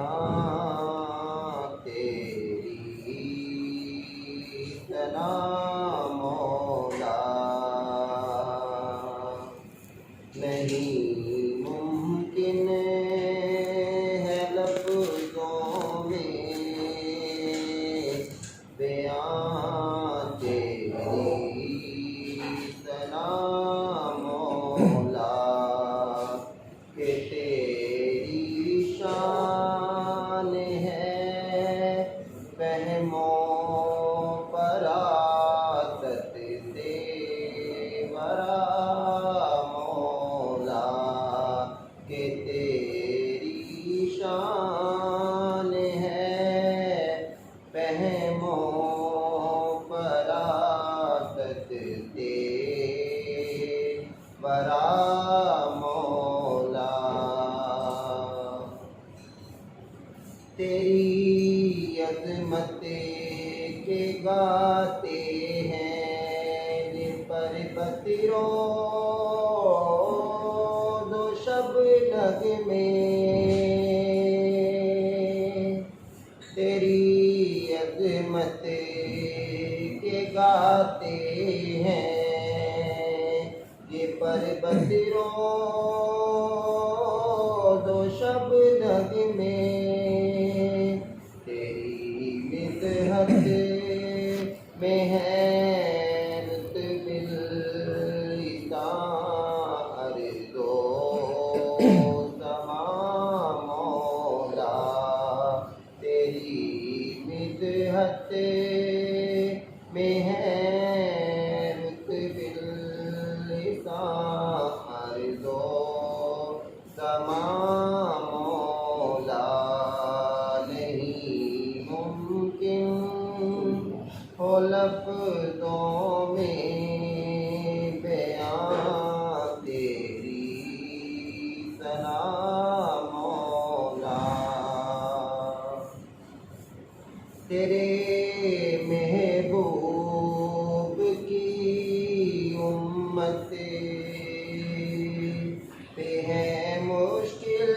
بیاں تیری اتنا مولا نہیں ممکن ہے لفظوں میں بیاں تیری اتنا مولا کہ تیری شان ہے فہم و فراست تیورا مولا کہ تیری شان ہے فہم و فراست تیورا مولا تیری عظمت کے گاتے ہیں یہ پربت روز و شب نغمے تیری عظمت کے گاتے ہیں یہ پربت روز و شب نغمے میں ہے رتب اللسان عرض و سما مولا تیری مدحت میں ہے رتب اللسان عرض و سما مولا نہیں ممکن ہو لفظوں میں بیاں تیری ثنا مولا تیرے محبوب کی امت پہ ہے مشکل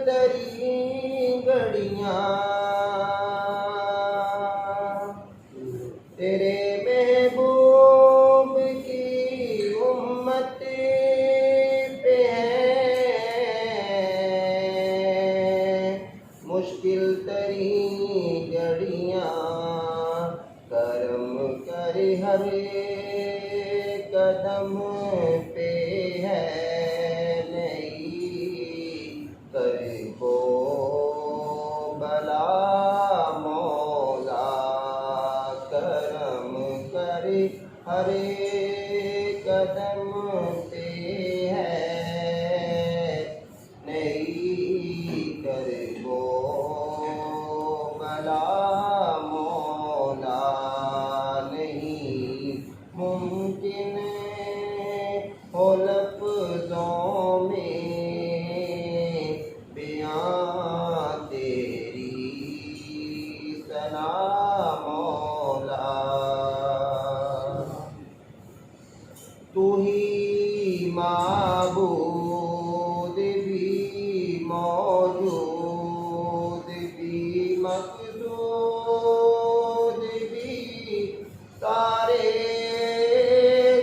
ترین گھڑیاں تیرے محبوب کی امت پہ ہے مشکل ترین گھڑیاں کرم کر ہر قدم پہ ہے نہیں کرب و بلا کرم کر ہر قدم پہ ہے نہیں کرب و بلا مولا نہیں ممکن ہو لفظوں میں بیاں تیری ثنا تو ہی معبود بھی موجود بھی مقصود بھی سارے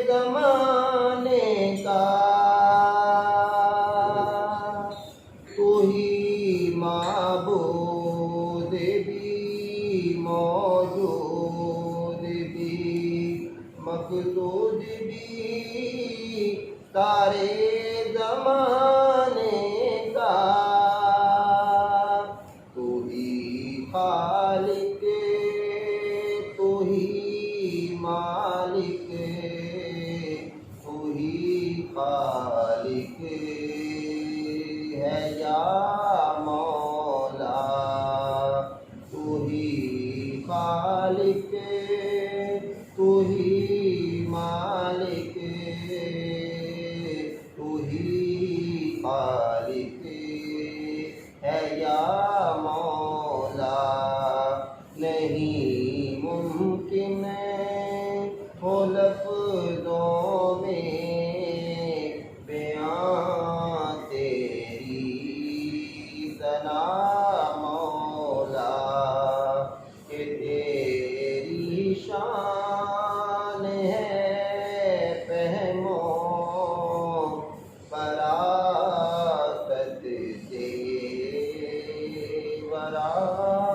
زمانے کا تو ہی معبود بھی موجود بھی مقصود بھی سارے زمانے کا تو ہی خالق تو ہی مالک تو ہی خالق ہے یا مولا تو ہی خالق تو ہی مالک تو ہی خالق ہے یا مولا نہیں ممکن ہو لفظوں میں رہنا مولا کہ تیری شان ہے فہم و فراست دے ورا